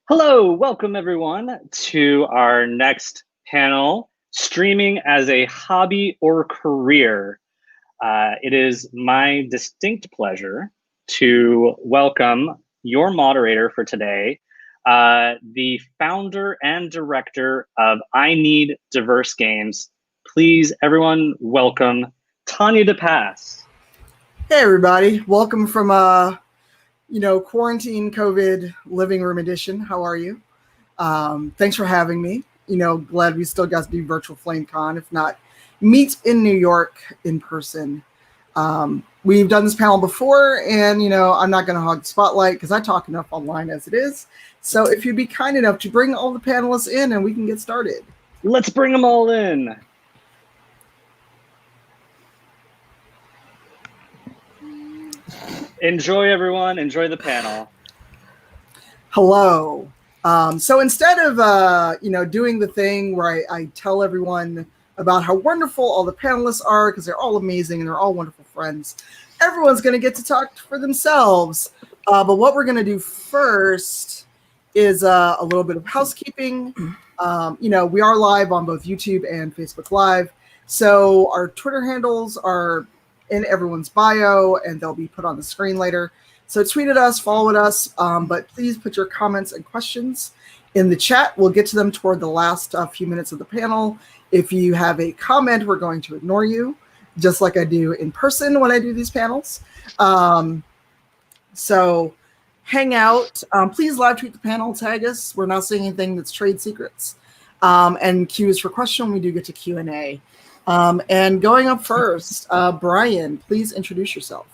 Hello, welcome everyone to our next panel, Streaming as a Hobby or Career. It is my distinct pleasure to welcome your moderator for today, the founder and director of I Need Diverse Games. Please, everyone, welcome Tanya DePass. Hey everybody, welcome from quarantine COVID living room edition. How are you? Thanks for having me. Glad we still got to do virtual FlameCon, if not meet in New York in person. We've done this panel before, and I'm not going to hog the spotlight because I talk enough online as it is. So if you'd be kind enough to bring all the panelists in and we can get started. Let's bring them all in. Enjoy, everyone. Enjoy the panel. Hello. So instead of doing the thing where I tell everyone about how wonderful all the panelists are because they're all amazing and they're all wonderful friends, everyone's going to get to talk for themselves. But what we're going to do first is a little bit of housekeeping. We are live on both YouTube and Facebook Live. So our Twitter handles are in everyone's bio, and they'll be put on the screen later. So tweet at us, follow us, but please put your comments and questions in the chat. We'll get to them toward the last few minutes of the panel. If you have a comment, we're going to ignore you, just like I do in person when I do these panels. So hang out. Please live tweet the panel, tag us. We're not saying anything that's trade secrets. And Q is for question. We do get to Q&A. And going up first, Brian, please introduce yourself.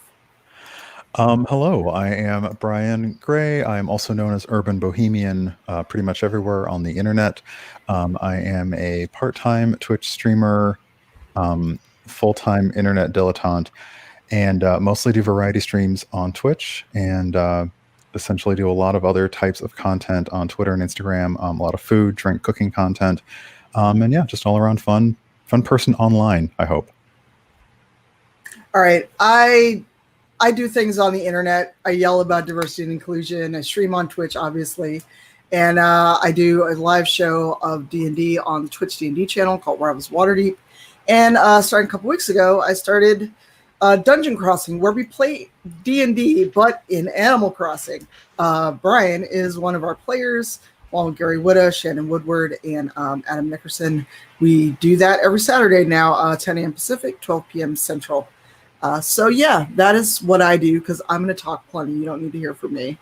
Hello, I am Brian Gray. I am also known as Urban Bohemian pretty much everywhere on the internet. I am a part-time Twitch streamer, full-time internet dilettante, and mostly do variety streams on Twitch and essentially do a lot of other types of content on Twitter and Instagram, a lot of food, drink, cooking content, and yeah, just all around fun person online, I hope. All right. I do things on the internet. I yell about diversity and inclusion. I stream on Twitch, obviously. And I do a live show of D&D on the Twitch D&D channel called Rivals Waterdeep. And starting a couple weeks ago, I started Dungeon Crossing, where we play D&D, but in Animal Crossing. Brian is one of our players, along with Gary Witta, Shannon Woodward, and Adam Nickerson. We do that every Saturday now, 10 a.m. Pacific, 12 p.m. Central. So yeah, that is what I do because I'm going to talk plenty. You don't need to hear from me.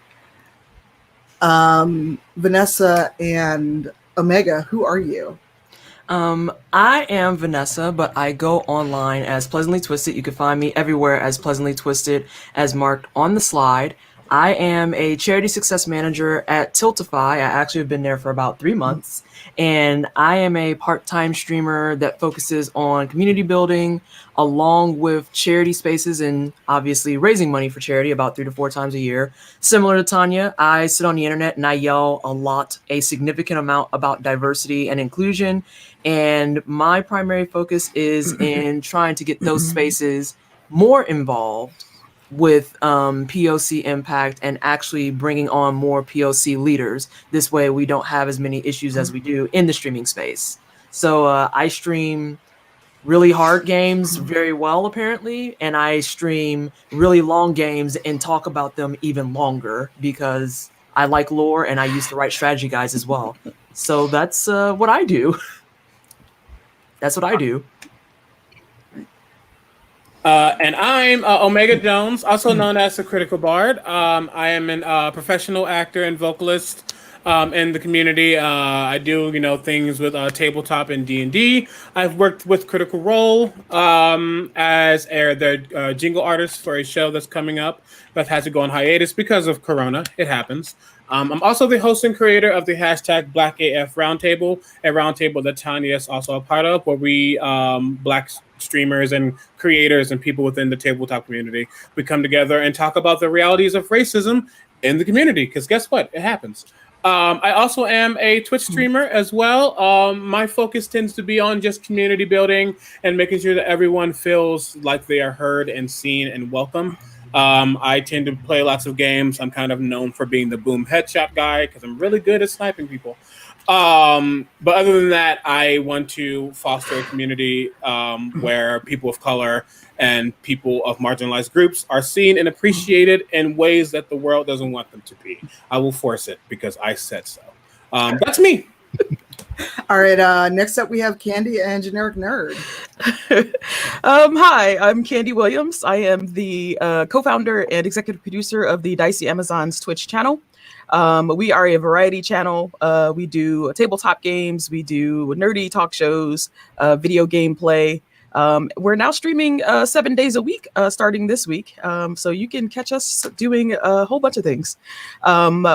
Vanessa and Omega, who are you? I am Vanessa, but I go online as PleasantlyTwstd. You can find me everywhere as PleasantlyTwstd, as marked on the slide. I am a charity success manager at Tiltify. I actually have been there for about 3 months, and I am a part-time streamer that focuses on community building along with charity spaces and obviously raising money for charity about 3 to 4 times a year. Similar to Tanya, I sit on the internet and I yell a significant amount about diversity and inclusion, and my primary focus is in trying to get those spaces more involved with POC impact and actually bringing on more POC leaders. This way we don't have as many issues as we do in the streaming space. So I stream really hard games very well, apparently, and I stream really long games and talk about them even longer because I like lore and I used to write strategy guides as well. So that's what I do. That's what I do. And I'm Omega Jones, also known as the Critical Bard. I am a professional actor and vocalist in the community. I do, things with tabletop and D&D. I've worked with Critical Role as their jingle artist for a show that's coming up that has to go on hiatus because of Corona. It happens. I'm also the host and creator of the hashtag BlackAF Roundtable, a roundtable that Tanya is also a part of, where we Black streamers and creators and people within the tabletop community, we come together and talk about the realities of racism in the community, because guess what? It happens. I also am a Twitch streamer as well. My focus tends to be on just community building and making sure that everyone feels like they are heard and seen and welcome. I tend to play lots of games. I'm kind of known for being the boom headshot guy because I'm really good at sniping people. But other than that, I want to foster a community where people of color and people of marginalized groups are seen and appreciated in ways that the world doesn't want them to be. I will force it because I said so. That's me. All right. Next up, we have Kandi and GenericNerd. Hi, I'm Kandi Williams. I am the co-founder and executive producer of the Dicey Amazons Twitch channel. We are a variety channel. We do tabletop games. We do nerdy talk shows, video gameplay. We're now streaming 7 days a week, starting this week. So you can catch us doing a whole bunch of things.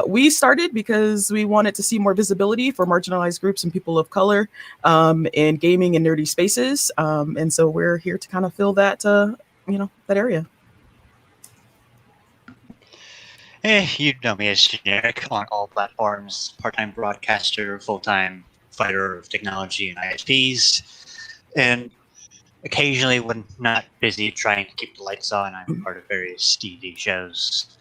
We started because we wanted to see more visibility for marginalized groups and people of color in gaming and nerdy spaces. And so we're here to kind of fill that, that area. You know me as Generic on all platforms, part-time broadcaster, full-time fighter of technology and ISPs, and occasionally when not busy trying to keep the lights on, I'm part of various TV shows,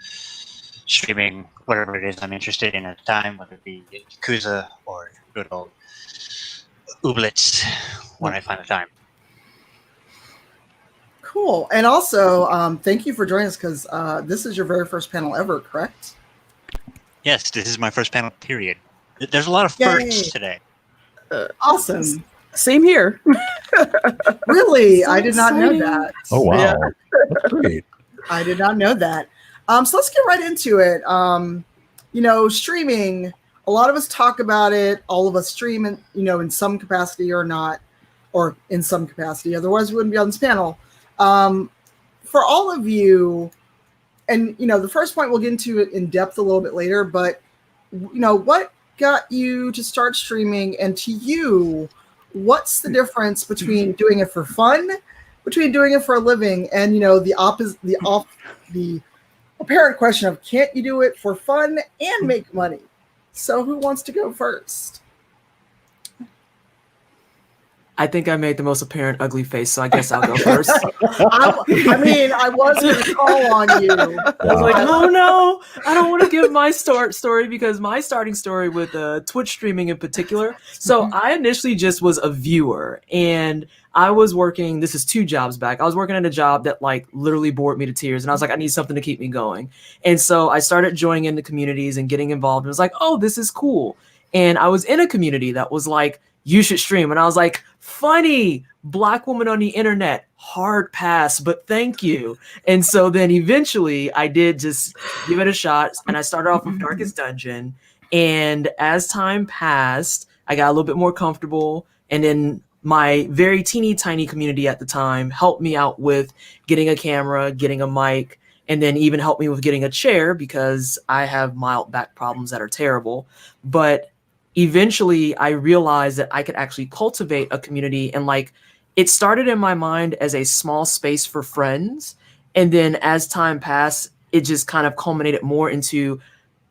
streaming whatever it is I'm interested in at the time, whether it be Yakuza or good old Ooblets when I find the time. Cool. And also, thank you for joining us because this is your very first panel ever, correct? Yes, this is my first panel, period. There's a lot of Yay. firsts today. Awesome. Same here. Really? I did not know that. Oh, wow. Yeah. That's great. I did not know that. So let's get right into it. Streaming, a lot of us talk about it. All of us stream in some capacity or not, or in some capacity. Otherwise, we wouldn't be on this panel. For all of you, and the first point we'll get into it in depth a little bit later, but what got you to start streaming, and to you, what's the difference between doing it for fun, between doing it for a living, and the apparent question of can't you do it for fun and make money? So who wants to go first? I think I made the most apparent ugly face, so I guess I'll go first. I was going to call on you. I was like, oh no, I don't want to give my story because my starting story with Twitch streaming in particular. So I initially just was a viewer, and I was working, this is 2 jobs back. I was working at a job that literally bored me to tears, and I was like, I need something to keep me going. And so I started joining into communities and getting involved. And it was like, oh, this is cool. And I was in a community that was like, you should stream. And I was like, funny, Black woman on the internet, hard pass, but thank you. And so then eventually I did just give it a shot. And I started off with Darkest Dungeon. And as time passed, I got a little bit more comfortable. And then my very teeny tiny community at the time helped me out with getting a camera, getting a mic, and then even helped me with getting a chair because I have mild back problems that are terrible. But eventually I realized that I could actually cultivate a community, and it started in my mind as a small space for friends. And then as time passed, it just kind of culminated more into,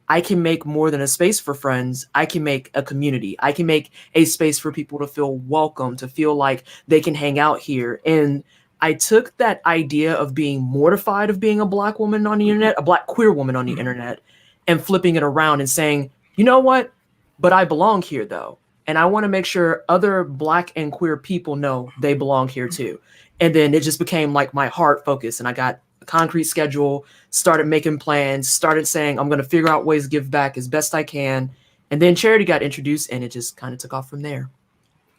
I can make more than a space for friends. I can make a community. I can make a space for people to feel welcome, to feel like they can hang out here. And I took that idea of being mortified of being a Black woman on the internet, a Black queer woman on the internet, and flipping it around and saying, you know what? But I belong here, though. And I want to make sure other Black and queer people know they belong here, too. And then it just became my hard focus. And I got a concrete schedule, started making plans, started saying, I'm going to figure out ways to give back as best I can. And then charity got introduced, and it just kind of took off from there.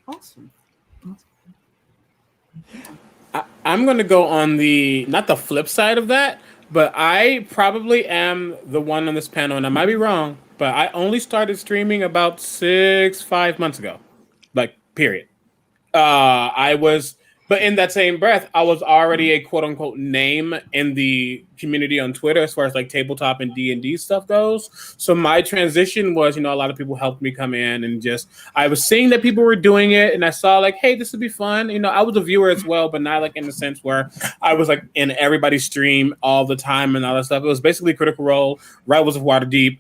Awesome. I'm going to go on not the flip side of that, but I probably am the one on this panel, and I might be wrong, but I only started streaming about 5 months ago, period. But in that same breath, I was already a quote unquote name in the community on Twitter as far as tabletop and D&D stuff goes. So my transition was, a lot of people helped me come in, and I was seeing that people were doing it, and I saw hey, this would be fun. I was a viewer as well, but not in the sense where I was in everybody's stream all the time and all that stuff. It was basically Critical Role, Rivals of Waterdeep,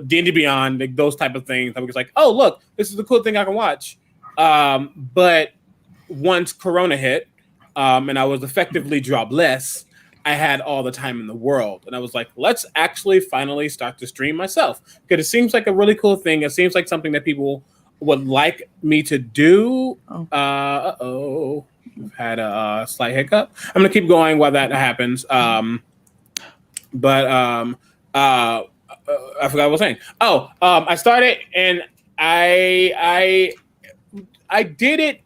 D&D Beyond, those type of things. I was oh, look, this is a cool thing I can watch. But once Corona hit, and I was effectively jobless, I had all the time in the world. And I was like, let's actually finally start to stream myself, because it seems like a really cool thing. It seems like something that people would like me to do. We've had a slight hiccup. I'm going to keep going while that happens. I forgot what I was saying. I started, and I did it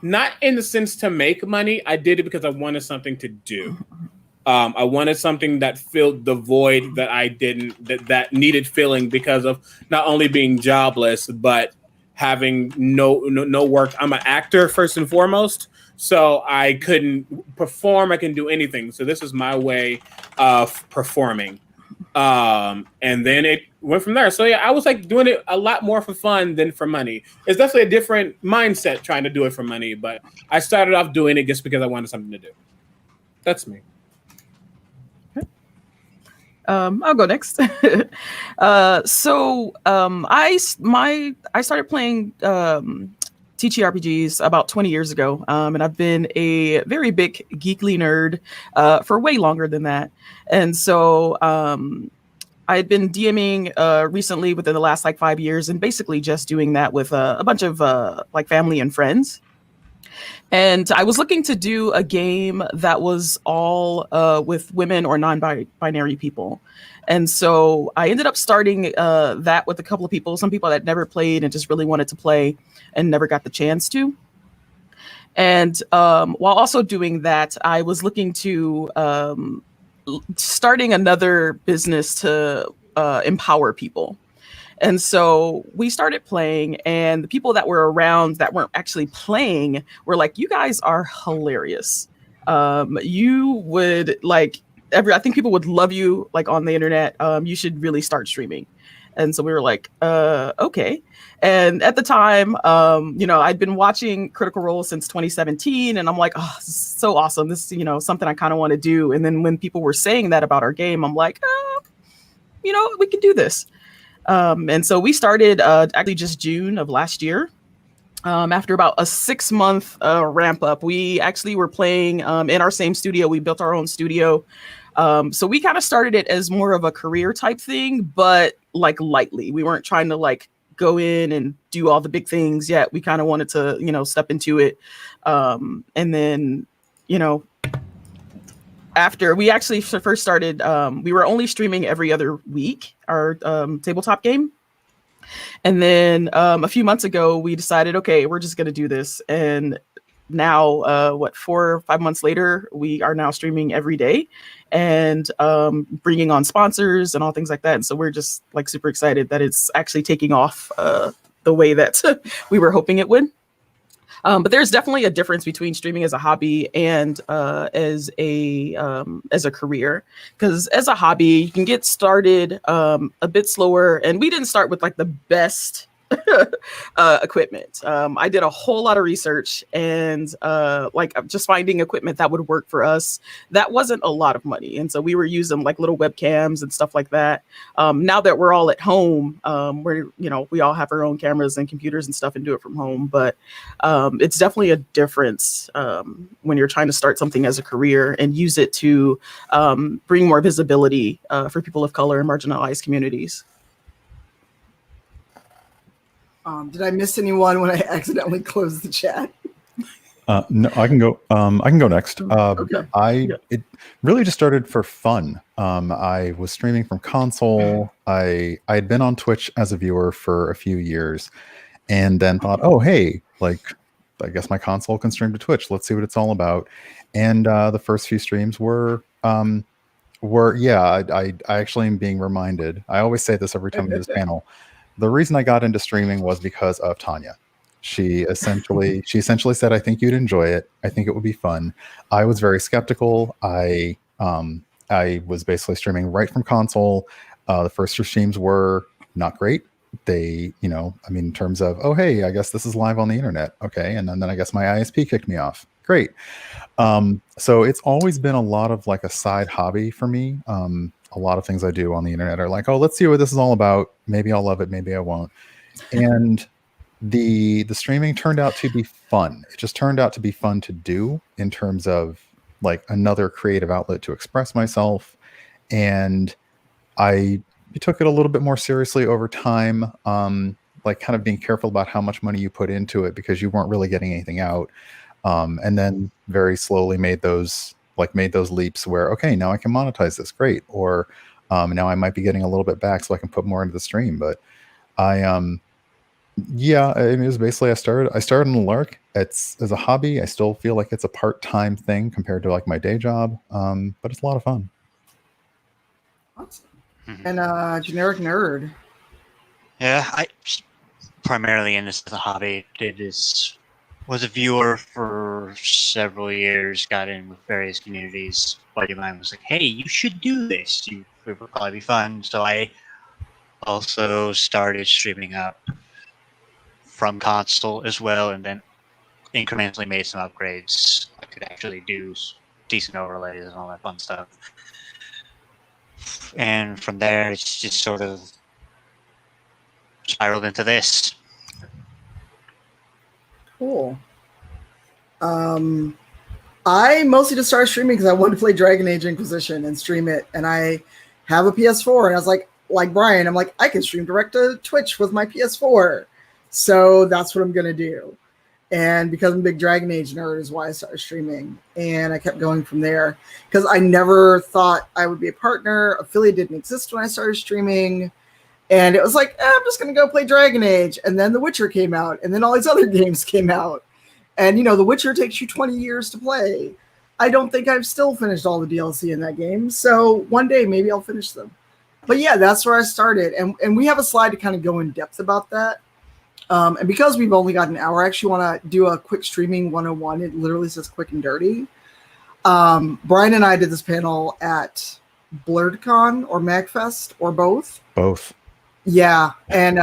not in the sense to make money. I did it because I wanted something to do. I wanted something that filled the void that I didn't, that needed filling because of not only being jobless, but having no work. I'm an actor first and foremost, so I couldn't perform. I can do anything. So this is my way of performing. And then it went from there. So yeah, I was like doing it a lot more for fun than for money. It's definitely a different mindset trying to do it for money, but I started off doing it just because I wanted something to do. That's me. I'll go next. I started playing TTRPGs about 20 years ago, and I've been a very big geekly nerd for way longer than that. And so I'd been DMing recently within the last like 5 years, and basically just doing that with a bunch of like family and friends. And I was looking to do a game that was all with women or non-binary people. And so I ended up starting that with a couple of people, some people that never played and just really wanted to play and never got the chance to. And while also doing that, I was looking to starting another business to empower people. And so we started playing, and the people that were around that weren't actually playing were like, you guys are hilarious. You would like I think people would love you like on the internet. You should really start streaming. And so we were like, okay. And at the time, I'd been watching Critical Role since 2017, and I'm like, oh, this is so awesome. This is, something I kind of want to do. And then when people were saying that about our game, I'm like, we can do this. And so we started actually just June of last year. After about a 6-month ramp up, we actually were playing in our same studio. We built our own studio. So we kind of started it as more of a career type thing, but like lightly. We weren't trying to like go in and do all the big things yet. We kind of wanted to, step into it. And then, after we actually first started, we were only streaming every other week, our tabletop game. And then a few months ago, we decided, okay, we're just going to do this. And now, 4 or 5 months later, we are now streaming every day and bringing on sponsors and all things like that. And so we're just like super excited that it's actually taking off the way that we were hoping it would. But there's definitely a difference between streaming as a hobby and as a career. Because as a hobby, you can get started a bit slower. And we didn't start with like the best equipment. I did a whole lot of research and like just finding equipment that would work for us. That wasn't a lot of money. And so we were using like little webcams and stuff like that. Now that we're all at home, we all have our own cameras and computers and stuff and do it from home. But it's definitely a difference when you're trying to start something as a career and use it to bring more visibility for people of color and marginalized communities. Did I miss anyone when I accidentally closed the chat? No, I can go. I can go next. Okay. It really just started for fun. I was streaming from console. I had been on Twitch as a viewer for a few years, and then thought, oh hey, like I guess my console can stream to Twitch. Let's see what it's all about. And the first few streams were I actually am being reminded. I always say this every time we do this panel. The reason I got into streaming was because of Tanya. She essentially said, I think you'd enjoy it. I think it would be fun. I was very skeptical. I was basically streaming right from console. The first two streams were not great. They, in terms of, oh, hey, I guess this is live on the internet. Okay. And then I guess my ISP kicked me off. Great. So it's always been a lot of like a side hobby for me. A lot of things I do on the internet are like, oh, let's see what this is all about. Maybe I'll love it. Maybe I won't. And the streaming turned out to be fun. It just turned out to be fun to do in terms of like another creative outlet to express myself. And I took it a little bit more seriously over time, like kind of being careful about how much money you put into it because you weren't really getting anything out. And then very slowly made those leaps where, okay, now I can monetize this, great. Or now I might be getting a little bit back so I can put more into the stream. But yeah, I mean, it was basically I started in the lark. It's as a hobby. I still feel like it's a part-time thing compared to like my day job, but it's a lot of fun. Awesome. And generic nerd. Yeah, I primarily in this as a hobby. Was a viewer for several years. Got in with various communities. A buddy of mine was like, "Hey, you should do this. It would probably be fun." So I also started streaming up from console as well, and then incrementally made some upgrades. I could actually do decent overlays and all that fun stuff. And from there, it's just sort of spiraled into this. Cool. I mostly just started streaming because I wanted to play Dragon Age Inquisition and stream it. And I have a PS4, and I was like Brian, I'm like, I can stream direct to Twitch with my PS4. So that's what I'm going to do. And because I'm a big Dragon Age nerd is why I started streaming. And I kept going from there because I never thought I would be a partner. Affiliate didn't exist when I started streaming. And it was like, I'm just going to go play Dragon Age. And then The Witcher came out. And then all these other games came out. And, you know, The Witcher takes you 20 years to play. I don't think I've still finished all the DLC in that game. So one day, maybe I'll finish them. But yeah, that's where I started. And we have a slide to kind of go in depth about that. And because we've only got an hour, I actually want to do a quick streaming 101. It literally says quick and dirty. Brian and I did this panel at BlurredCon or MagFest or both. Both. Yeah. And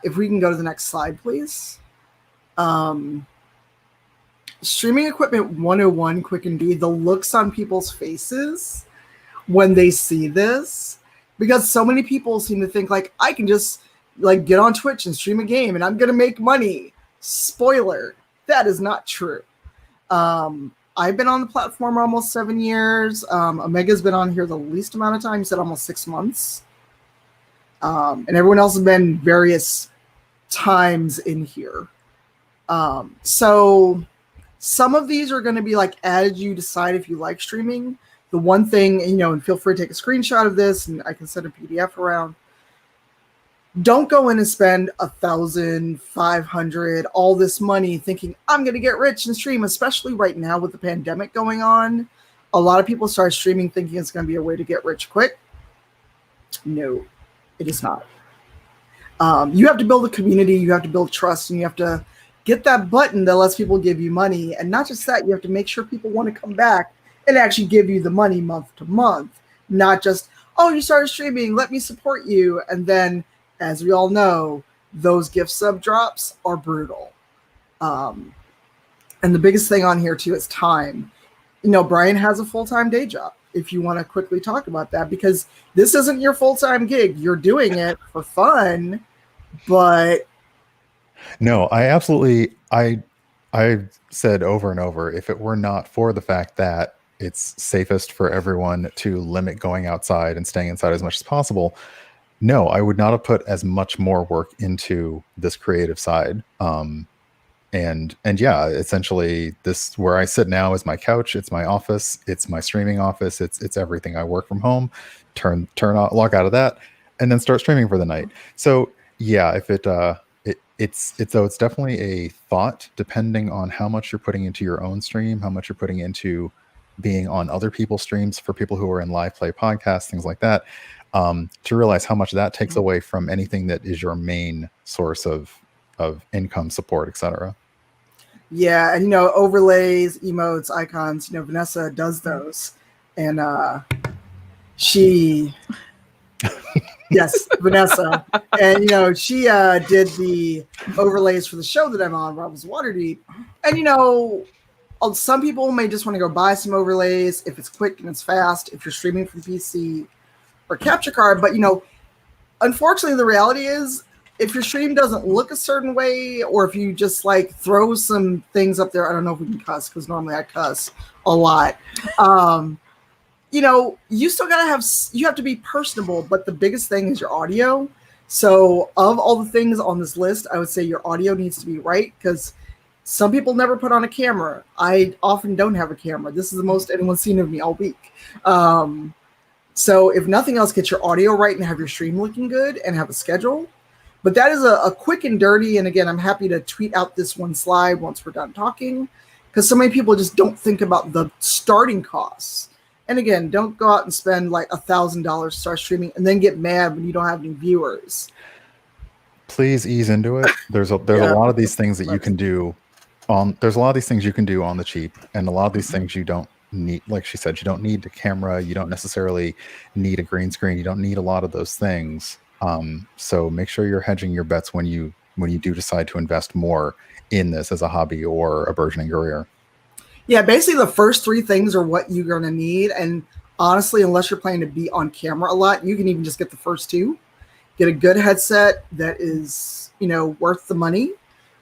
if we can go to the next slide, please. Streaming equipment 101, quick and dirty, the looks on people's faces when they see this, because so many people seem to think like, I can just like get on Twitch and stream a game and I'm going to make money. Spoiler, that is not true. I've been on the platform almost 7 years. Omega's been on here the least amount of time. He said almost 6 months. And everyone else has been various times in here. So some of these are going to be like as you decide if you like streaming. The one thing, you know, and feel free to take a screenshot of this and I can send a PDF around. Don't go in and spend $1,500, all this money thinking I'm going to get rich and stream, especially right now with the pandemic going on. A lot of people start streaming thinking it's going to be a way to get rich quick. No, it is not. You have to build a community, you have to build trust, and you have to get that button that lets people give you money. And not just that, you have to make sure people want to come back and actually give you the money month to month, not just, oh, you started streaming, let me support you. And then, as we all know, those gift sub drops are brutal. And the biggest thing on here too is time. You know, Brian has a full-time day job. If you want to quickly talk about that, because this isn't your full-time gig. You're doing it for fun, but no, I absolutely, I've said over and over, if it were not for the fact that it's safest for everyone to limit going outside and staying inside as much as possible, no, I would not have put as much more work into this creative side. And yeah, essentially this where I sit now is my couch, it's my office, it's my streaming office, it's everything. I work from home, log out of that, and then start streaming for the night. So yeah, if it's definitely a thought depending on how much you're putting into your own stream, how much you're putting into being on other people's streams for people who are in live play podcasts, things like that. To realize how much that takes away from anything that is your main source of income, support, etc. Yeah, and you know, overlays, emotes, icons, you know, Vanessa does those. And she yes, Vanessa. And you know, she did the overlays for the show that I'm on, Rob's Waterdeep. And you know, some people may just want to go buy some overlays if it's quick and it's fast, if you're streaming from PC or capture card. But you know, unfortunately the reality is if your stream doesn't look a certain way, or if you just like throw some things up there, I don't know if we can cuss because normally I cuss a lot. You know, you still you have to be personable, but the biggest thing is your audio. So of all the things on this list, I would say your audio needs to be right, because some people never put on a camera. I often don't have a camera. This is the most anyone's seen of me all week. So if nothing else, get your audio right and have your stream looking good and have a schedule. But that is a quick and dirty. And again, I'm happy to tweet out this one slide once we're done talking, because so many people just don't think about the starting costs. And again, don't go out and spend like $1,000 to start streaming and then get mad when you don't have any viewers. Please ease into it. There's a lot of these things that you can do there's a lot of these things you can do on the cheap, and a lot of these things you don't need. Like she said, you don't need a camera. You don't necessarily need a green screen. You don't need a lot of those things. So make sure you're hedging your bets when you do decide to invest more in this as a hobby or a burgeoning career. Yeah, basically the first three things are what you're going to need. And honestly, unless you're planning to be on camera a lot, you can even just get the first two. Get a good headset that is, you know, worth the money.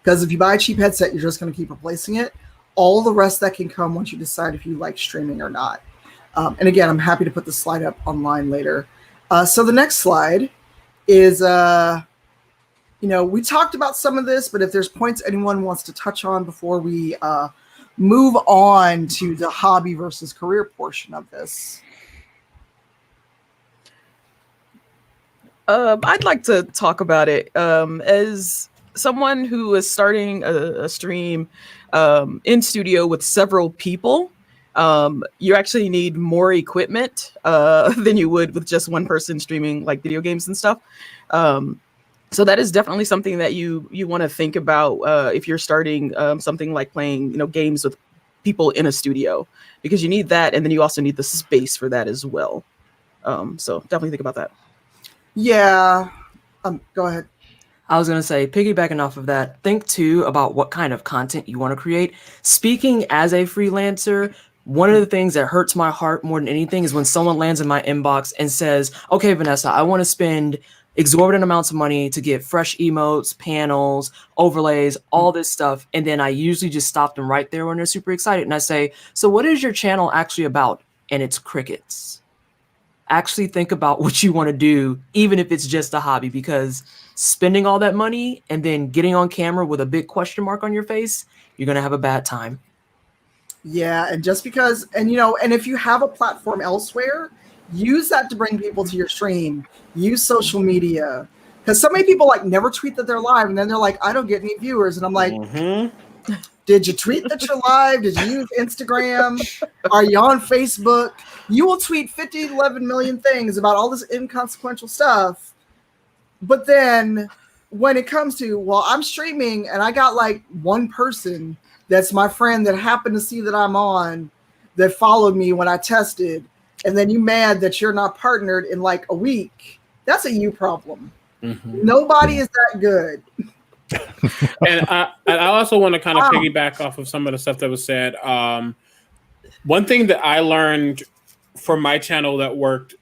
Because if you buy a cheap headset, you're just going to keep replacing it. All the rest that can come once you decide if you like streaming or not. And again, I'm happy to put the slide up online later. So the next slide is, you know, we talked about some of this, but if there's points anyone wants to touch on before we move on to the hobby versus career portion of this. I'd like to talk about it. As someone who is starting a stream in studio with several people, you actually need more equipment than you would with just one person streaming like video games and stuff. So that is definitely something that you want to think about if you're starting something like playing, you know, games with people in a studio, because you need that, and then you also need the space for that as well. So definitely think about that. Yeah. Go ahead. I was going to say, piggybacking off of that, think too about what kind of content you want to create. Speaking as a freelancer, one of the things that hurts my heart more than anything is when someone lands in my inbox and says, okay, Vanessa, I want to spend exorbitant amounts of money to get fresh emotes, panels, overlays, all this stuff. And then I usually just stop them right there when they're super excited. And I say, so what is your channel actually about? And it's crickets. Actually think about what you want to do, even if it's just a hobby, because spending all that money and then getting on camera with a big question mark on your face, you're going to have a bad time. Yeah. And just because, and you know, and if you have a platform elsewhere, use that to bring people to your stream. Use social media, because so many people like never tweet that they're live, and then they're like, I don't get any viewers. And I'm like, did you tweet that you're live? Did you use Instagram? Are you on Facebook? You will tweet 50 to 11 million things about all this inconsequential stuff. But then when it comes to, well, I'm streaming and I got like one person that's my friend that happened to see that I'm on, that followed me when I tested, and then you mad that you're not partnered in like a week, that's a you problem. Nobody is that good. And I also want to kind of piggyback off of some of the stuff that was said. One thing that I learned for my channel that worked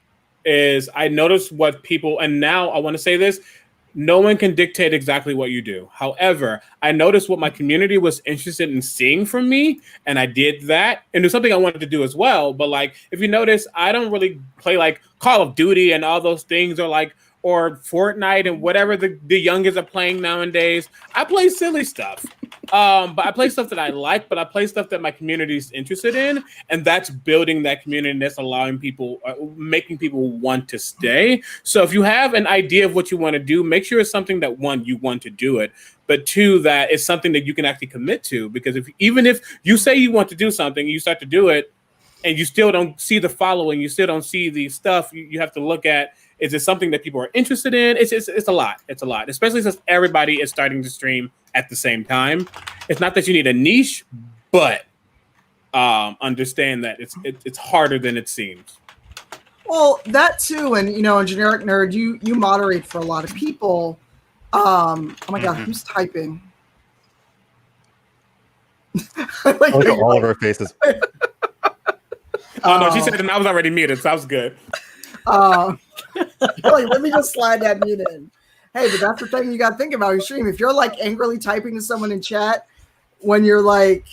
is I noticed what people, and now I want to say this, no one can dictate exactly what you do. However, I noticed what my community was interested in seeing from me, and I did that. And it's something I wanted to do as well. But like, if you notice, I don't really play like Call of Duty and all those things, or Fortnite and whatever the youngins are playing nowadays. I play silly stuff. But I play stuff that I like, but I play stuff that my community is interested in. And that's building that community, and that's allowing people, making people want to stay. So if you have an idea of what you want to do, make sure it's something that, one, you want to do it, but two, that it's something that you can actually commit to. Because even if you say you want to do something, you start to do it, and you still don't see the following, you still don't see the stuff, you have to look at, is it something that people are interested in? It's a lot. It's a lot, especially since everybody is starting to stream at the same time. It's not that you need a niche, but understand that it's harder than it seems. Well, that too, and you know, in GenericNerd, you moderate for a lot of people. Oh my God, who's typing? Look at all of our faces. Oh no, she said, and I was already muted, so that was good. Let me just slide that mute in. Hey, but that's the thing you got to think about your stream. If you're like angrily typing to someone in chat when you're like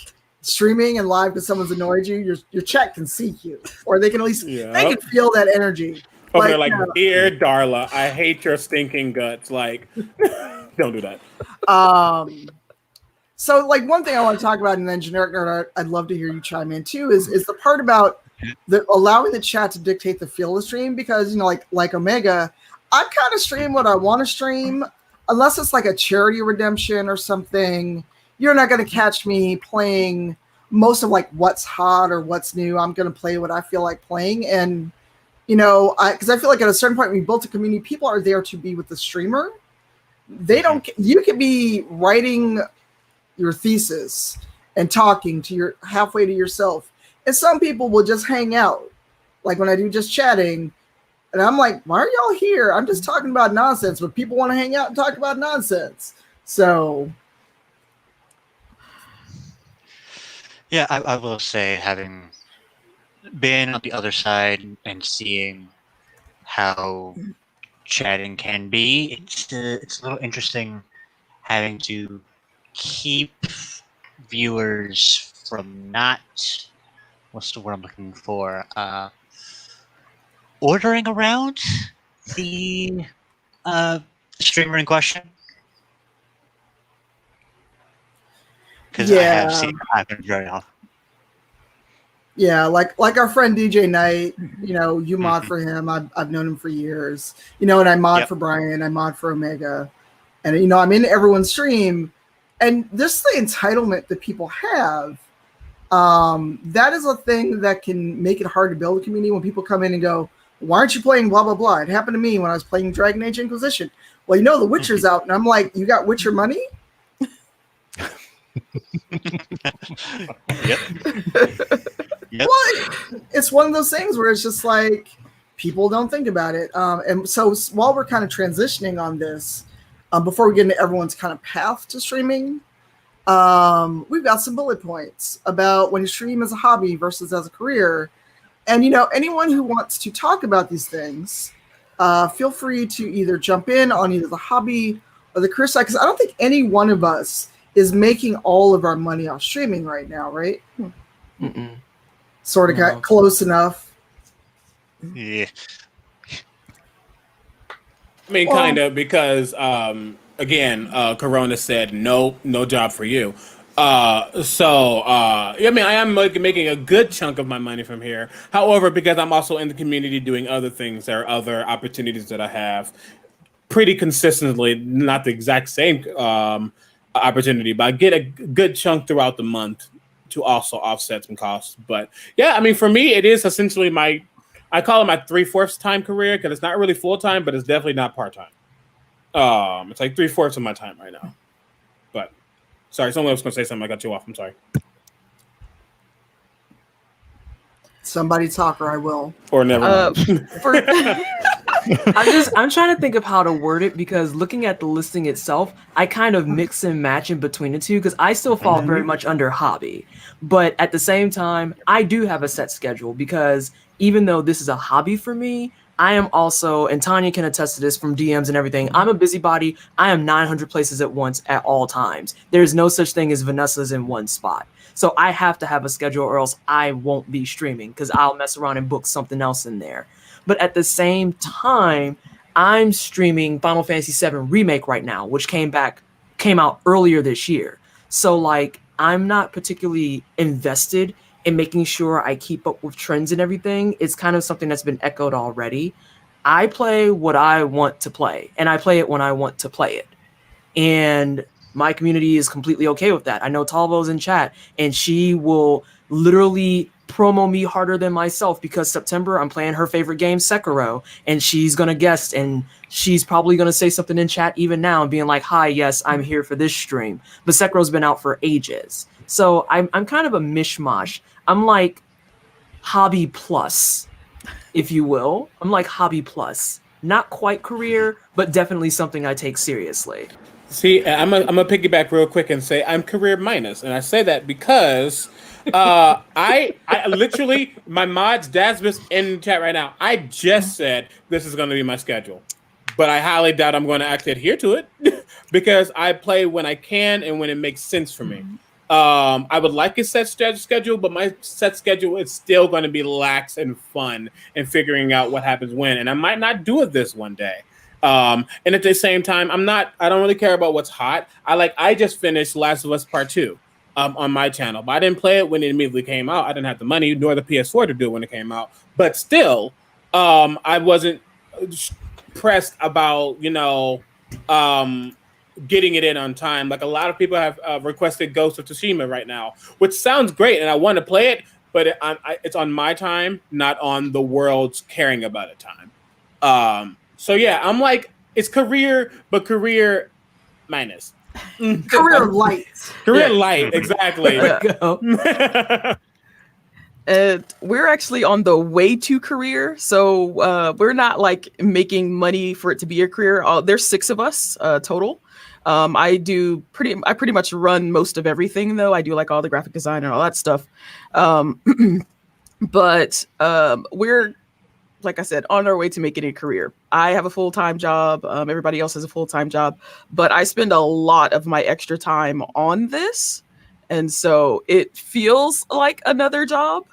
streaming and live because someone's annoyed you, your chat can see you, or they can at least they can feel that energy. Over there, like, dear Darla, I hate your stinking guts. Like, don't do that. So, like, one thing I want to talk about, and then GenericNerd, I'd love to hear you chime in too, is the part about allowing the chat to dictate the feel of the stream, because, you know, like Omega, I kind of stream what I want to stream, unless it's like a charity redemption or something. You're not going to catch me playing most of like what's hot or what's new. I'm going to play what I feel like playing, and you know, because I feel like at a certain point when we built a community, people are there to be with the streamer. They don't. You could be writing your thesis and talking to your halfway to yourself, and some people will just hang out. Like when I do just chatting, and I'm like, why are y'all here? I'm just talking about nonsense, but people want to hang out and talk about nonsense. So, yeah, I will say, having been on the other side and seeing how chatting can be, it's a little interesting having to keep viewers from not, what's the word I'm looking for, ordering around the streamer in question. Because I have seen it happen very often. Yeah, like our friend DJ Knight, you know, you mod for him. I've known him for years. You know, and I mod for Brian, I mod for Omega. And, you know, I'm in everyone's stream. And this the entitlement that people have. That is a thing that can make it hard to build a community when people come in and go, why aren't you playing blah, blah, blah? It happened to me when I was playing Dragon Age Inquisition. Well, you know, The Witcher's out. And I'm like, you got Witcher money? Yep. Well, it's one of those things where it's just like people don't think about it. And so while we're kind of transitioning on this, before we get into everyone's kind of path to streaming, we've got some bullet points about when you stream as a hobby versus as a career. And, you know, anyone who wants to talk about these things, feel free to either jump in on either the hobby or the career side, because I don't think any one of us is making all of our money off streaming right now, right? Mm-mm. Sort of got close enough. Yeah. I mean, kind of, because, again, Corona said, no job for you. I mean, I am making a good chunk of my money from here. However, because I'm also in the community doing other things, there are other opportunities that I have pretty consistently, not the exact same opportunity, but I get a good chunk throughout the month to also offset some costs. But yeah, I mean, for me, it is essentially I call it my 3/4 time career, because it's not really full time, but it's definitely not part time. It's like 3/4 of my time right now. But sorry, someone else was going to say something. I got you off. I'm sorry. Somebody talk, or I will. Or never. I'm trying to think of how to word it, because looking at the listing itself, I kind of mix and match in between the two, because I still fall very much under hobby. But at the same time, I do have a set schedule, because even though this is a hobby for me, I am also, and Tanya can attest to this from DMs and everything, I'm a busybody. I am 900 places at once at all times. There's no such thing as Vanessa's in one spot. So I have to have a schedule, or else I won't be streaming, because I'll mess around and book something else in there. But at the same time, I'm streaming Final Fantasy VII Remake right now, which came out earlier this year. So like, I'm not particularly invested in making sure I keep up with trends and everything. It's kind of something that's been echoed already. I play what I want to play, and I play it when I want to play it. And my community is completely okay with that. I know Talvo's in chat, and she will literally promo me harder than myself, because September I'm playing her favorite game, Sekiro, and she's gonna guest, and she's probably gonna say something in chat even now and being like, hi, yes, I'm here for this stream. But Sekiro's been out for ages. So I'm kind of a mishmash. I'm like hobby plus, if you will. I'm like hobby plus. Not quite career, but definitely something I take seriously. See, I'm gonna piggyback real quick and say I'm career minus, and I say that because I literally, my mods, Dasbus in chat right now, I just said this is gonna be my schedule. but I highly doubt I'm going to actually adhere to it because I play when I can and when it makes sense for me. I would like a set schedule, but my set schedule is still going to be lax and fun and figuring out what happens when. And I might not do it this one day. And at the same time, I don't really care about what's hot. I just finished Last of Us Part 2 on my channel, but I didn't play it when it immediately came out. I didn't have the money nor the PS4 to do it when it came out. But still, I wasn't pressed about, getting it in on time. Like a lot of people have requested Ghost of Tsushima right now, which sounds great, and I want to play it, but it's on my time, not on the world's caring about it time. So yeah, I'm like, it's career, but career minus. Career light. Career light, exactly. We're actually on the way to career, so we're not like making money for it to be a career. There's 6 of us total. I pretty much run most of everything though. I do like all the graphic design and all that stuff. But we're, like I said, on our way to making it a career. I have a full-time job. Everybody else has a full-time job, but I spend a lot of my extra time on this. And so it feels like another job,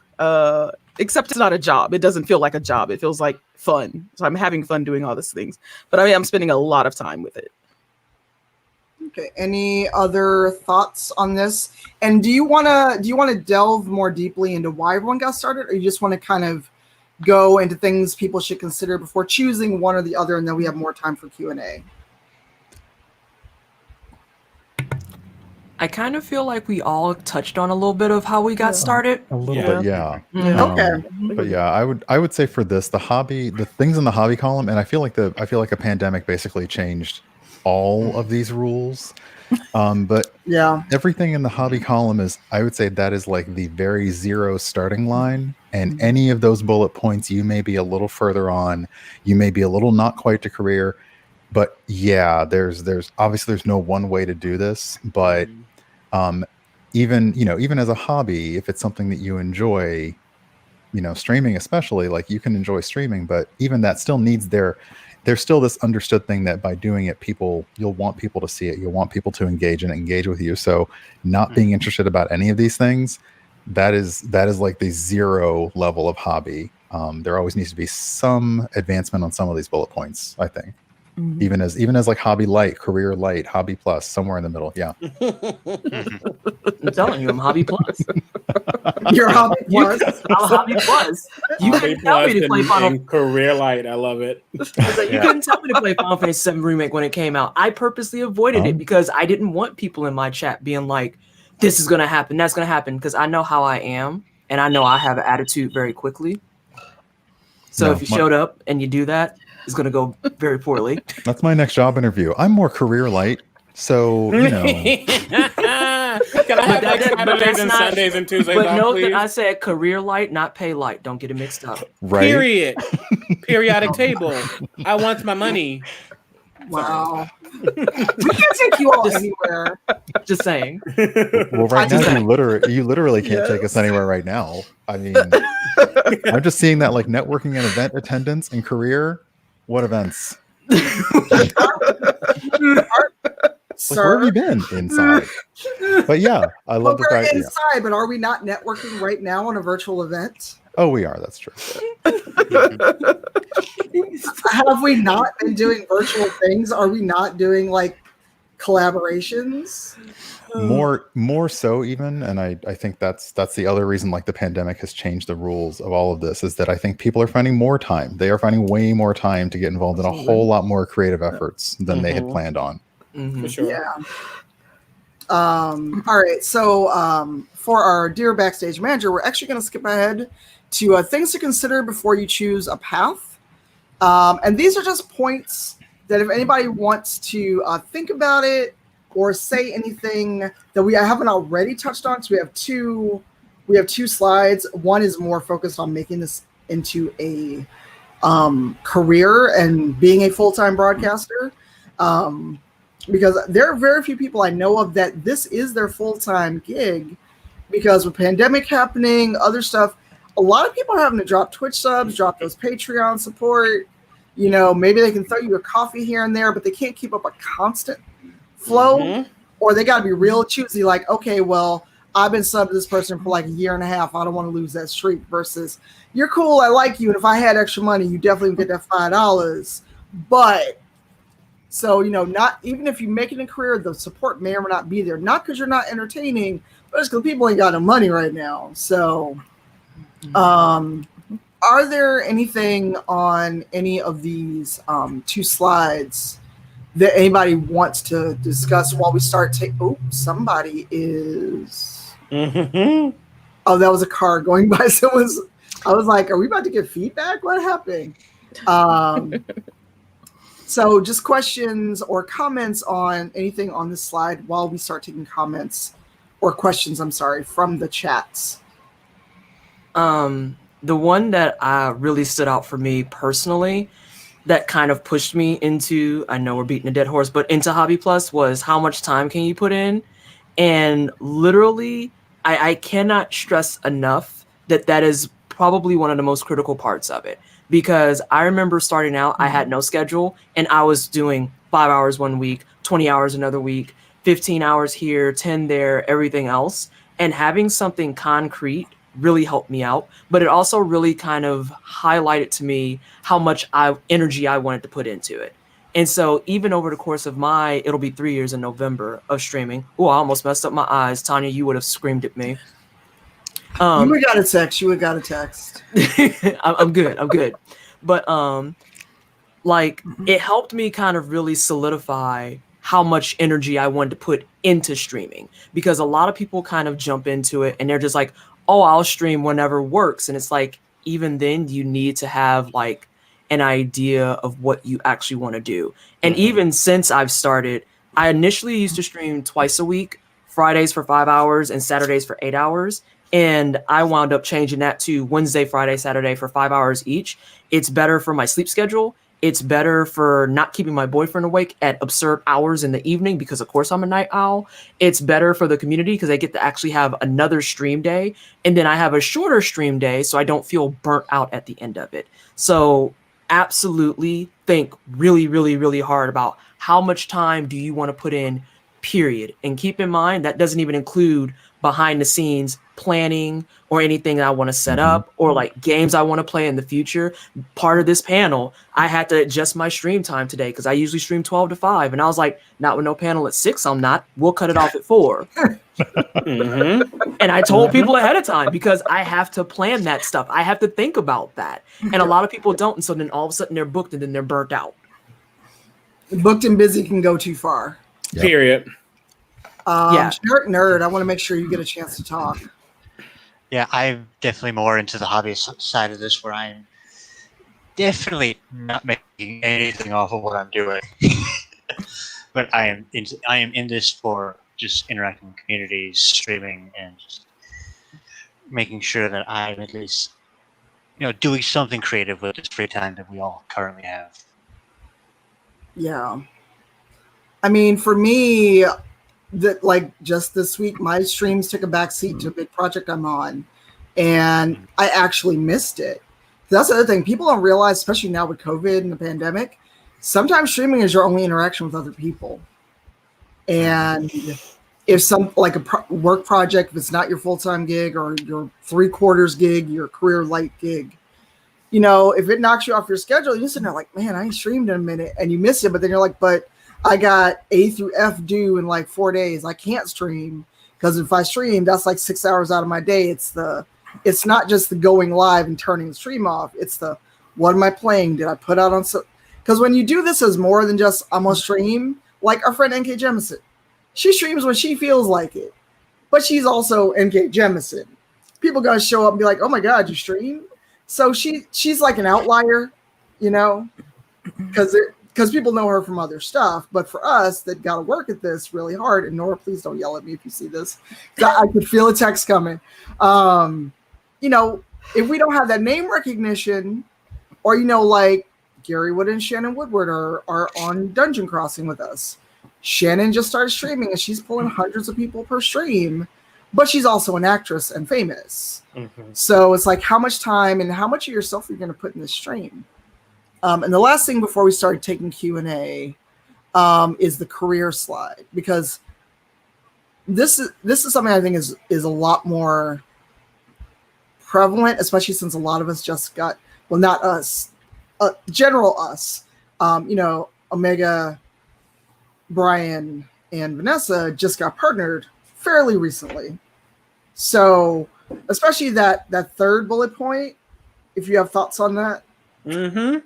except it's not a job. It doesn't feel like a job. It feels like fun. So I'm having fun doing all these things, but I'm spending a lot of time with it. Okay. Any other thoughts on this? And do you want to delve more deeply into why everyone got started, or you just want to kind of go into things people should consider before choosing one or the other, and then we have more time for Q&A? I kind of feel like we all touched on a little bit of how we got started. A little bit, yeah. Okay. But yeah, I would say for this, the things in the hobby column, and I feel like a pandemic basically changed all of these rules. But yeah, everything in the hobby column I would say that is like the very zero starting line. And any of those bullet points, you may be a little further on, you may be a little not quite to career. But yeah, there's obviously there's no one way to do this, but even as a hobby, if it's something that you enjoy, streaming especially, like you can enjoy streaming, but even that still needs there's still this understood thing that by doing it, you'll want people to see it. You'll want people to engage with you. So not being interested about any of these things, that is like the zero level of hobby. There always needs to be some advancement on some of these bullet points, I think. Even as like hobby light, career light, hobby plus, somewhere in the middle. Yeah. I'm telling you, I'm hobby plus. You're hobby plus. I'm a hobby plus. You couldn't tell me to play Final Career light. I love it. You couldn't tell me to play Final Fantasy VII Remake when it came out. I purposely avoided it because I didn't want people in my chat being like, this is going to happen, that's going to happen, because I know how I am, and I know I have an attitude very quickly. So if you showed up and you do that, it's going to go very poorly. That's my next job interview. I'm more career light, so, Can I have Saturdays and Sundays and Tuesdays But off, note please? that I said career light, not pay light. Don't get it mixed up. right? Period. Periodic table. I want my money. Wow. We can't take you all anywhere. Just saying. Well, right now you literally can't take us anywhere right now. I mean, I'm just seeing that like networking and event attendance and career. What events? Like, where have you been? Inside. But yeah, I love the fact. We're inside, but are we not networking right now on a virtual event? Oh, we are. That's true. Have we not been doing virtual things? Are we not doing like collaborations? More so even, and I think that's the other reason like the pandemic has changed the rules of all of this, is that I think people are finding more time. They are finding way more time to get involved in a whole lot more creative efforts than they had planned on. For sure. Yeah. All right. So for our dear backstage manager, we're actually going to skip ahead to things to consider before you choose a path. And these are just points that if anybody wants to think about it or say anything that I haven't already touched on. So we have two slides. One is more focused on making this into a career and being a full-time broadcaster. Because there are very few people I know of that this is their full-time gig, because with pandemic happening, other stuff, a lot of people are having to drop Twitch subs, drop those Patreon support, You know, maybe they can throw you a coffee here and there, but they can't keep up a constant flow, or they got to be real choosy. Like, okay, well, I've been subbed to this person for like a year and a half. I don't want to lose that streak. Versus, you're cool, I like you, and if I had extra money, you definitely would get that $5. But so, you know, not even if you make it a career, the support may or may not be there. Not because you're not entertaining, but it's because people ain't got no money right now. So, are there anything on any of these 2 slides that anybody wants to discuss while we start? Somebody is. Oh, that was a car going by. I was like, are we about to get feedback? What happened? So just questions or comments on anything on this slide while we start taking comments or questions, I'm sorry, from the chats. The one that really stood out for me personally that kind of pushed me into, I know we're beating a dead horse, but into Hobby Plus was how much time can you put in? And literally, I cannot stress enough that is probably one of the most critical parts of it. Because I remember starting out, I had no schedule, and I was doing 5 hours one week, 20 hours another week, 15 hours here, 10 there, everything else. And having something concrete really helped me out. But it also really kind of highlighted to me how much energy I wanted to put into it. And so even over the course of it'll be 3 years in November of streaming. Oh, I almost messed up my eyes. Tanya, you would have screamed at me. You would got a text. I'm good. But it helped me kind of really solidify how much energy I wanted to put into streaming, because a lot of people kind of jump into it and they're just like, oh, I'll stream whenever works. And it's like, even then you need to have like an idea of what you actually want to do. And even since I've started, I initially used to stream twice a week, Fridays for 5 hours and Saturdays for 8 hours. And I wound up changing that to Wednesday, Friday, Saturday for 5 hours each. It's better for my sleep schedule. It's better for not keeping my boyfriend awake at absurd hours in the evening, because of course I'm a night owl. It's better for the community because I get to actually have another stream day. And then I have a shorter stream day so I don't feel burnt out at the end of it. So absolutely think really, really, really hard about how much time do you want to put in, period. And keep in mind, that doesn't even include behind the scenes planning or anything I want to set up or like games I want to play in the future. Part of this panel, I had to adjust my stream time today because I usually stream 12 to 5. And I was like, not with no panel at 6, I'm not. We'll cut it off at 4. And I told people ahead of time because I have to plan that stuff. I have to think about that. And a lot of people don't. And so then all of a sudden they're booked and then they're burnt out. Booked and busy can go too far. Yep. Period. GenericNerd, I want to make sure you get a chance to talk. Yeah, I'm definitely more into the hobbyist side of this, where I'm definitely not making anything off of what I'm doing. But I am in this for just interacting with communities, streaming, and just making sure that I'm at least, doing something creative with this free time that we all currently have. Yeah. I mean, for me, that like just this week, my streams took a backseat to a big project I'm on, and I actually missed it. That's the other thing people don't realize, especially now with COVID and the pandemic. Sometimes streaming is your only interaction with other people, and if some like a work project, if it's not your full-time gig or your 3/4 gig, your career light gig, if it knocks you off your schedule, you're sitting there like, man, I ain't streamed in a minute, and you miss it. But then you're like, but I got A through F due in like 4 days. I can't stream because if I stream, that's like 6 hours out of my day. It's not just the going live and turning the stream off. It's the, what am I playing? Did I put out on because when you do this as more than just I'm on stream, like our friend NK Jemison, she streams when she feels like it, but she's also NK Jemison. People gonna show up and be like, oh my God, you stream? So she's like an outlier, because people know her from other stuff. But for us that got to work at this really hard, and Nora, please don't yell at me if you see this. I could feel a text coming. If we don't have that name recognition, or, like Gary Wood and Shannon Woodward are on Dungeon Crossing with us. Shannon just started streaming and she's pulling hundreds of people per stream, but she's also an actress and famous. So it's like, how much time and how much of yourself are you going to put in this stream? And the last thing before we start taking Q&A is the career slide, because this is something I think is a lot more prevalent, especially since a lot of us just got, well, not us, general us, Omega, Brian, and Vanessa just got partnered fairly recently. So especially that third bullet point, if you have thoughts on that. Mm-hmm.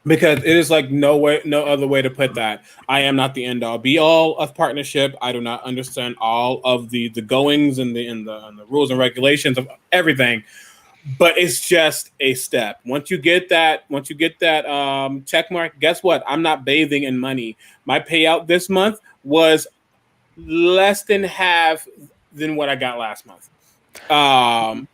Because it is like no other way to put that. I am not the end all be all of partnership. I do not understand all of the goings and the rules and regulations of everything. But it's just a step. Once you get that check mark, guess what? I'm not bathing in money. My payout this month was less than half than what I got last month.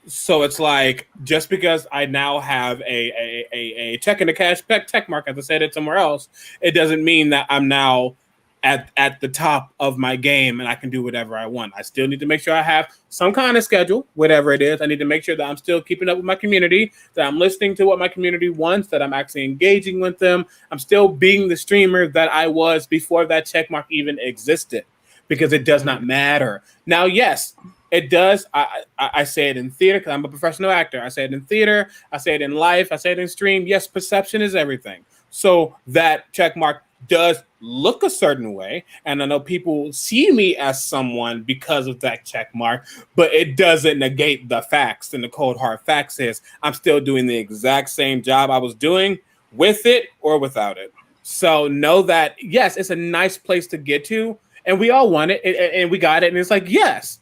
So it's like, just because I now have a check in the cash tech mark, as I said it somewhere else, it doesn't mean that I'm now at the top of my game and I can do whatever I want. I still need to make sure I have some kind of schedule, whatever it is. I need to make sure that I'm still keeping up with my community, that I'm listening to what my community wants, that I'm actually engaging with them. I'm still being the streamer that I was before that check mark even existed, because it does not matter. Now, yes, it does. I say it in theater because I'm a professional actor. I say it in theater. I say it in life. I say it in stream. Yes, perception is everything. So that check mark does look a certain way. And I know people see me as someone because of that check mark, but it doesn't negate the facts. And the cold hard facts is I'm still doing the exact same job I was doing with it or without it. So know that, yes, it's a nice place to get to. And we all want it. And we got it. And it's like, yes.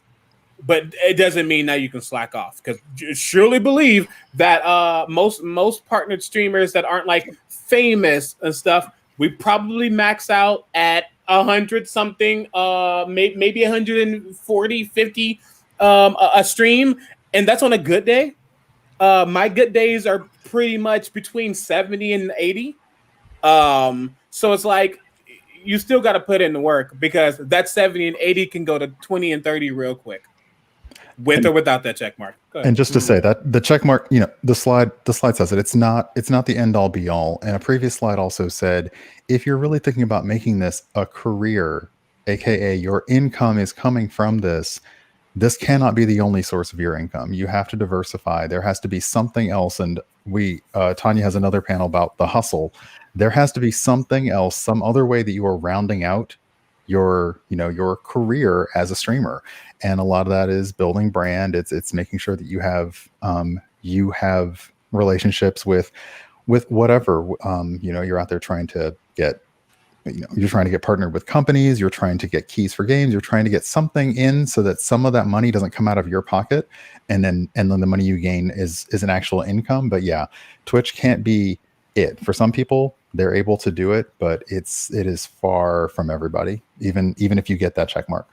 But it doesn't mean now you can slack off, because surely believe that most partnered streamers that aren't like famous and stuff, we probably max out at 100 something, maybe 140, 50 a stream, and that's on a good day. My good days are pretty much between 70 and 80. So it's like, you still got to put in the work, because that 70 and 80 can go to 20 and 30 real quick. With or without that check mark. And just to say that the check mark, the slide says it. It's not the end all be all. And a previous slide also said, if you're really thinking about making this a career, aka your income is coming from this cannot be the only source of your income. You have to diversify. There has to be something else. And Tanya has another panel about the hustle. There has to be something else, some other way that you are rounding out your career as a streamer. And a lot of that is building brand. It's making sure that you have relationships with whatever, you're out there trying to get, you're trying to get partnered with companies, you're trying to get keys for games, you're trying to get something in so that some of that money doesn't come out of your pocket, and then the money you gain is an actual income. But yeah, Twitch can't be it. For some people, they're able to do it, but it is far from everybody, even if you get that check mark.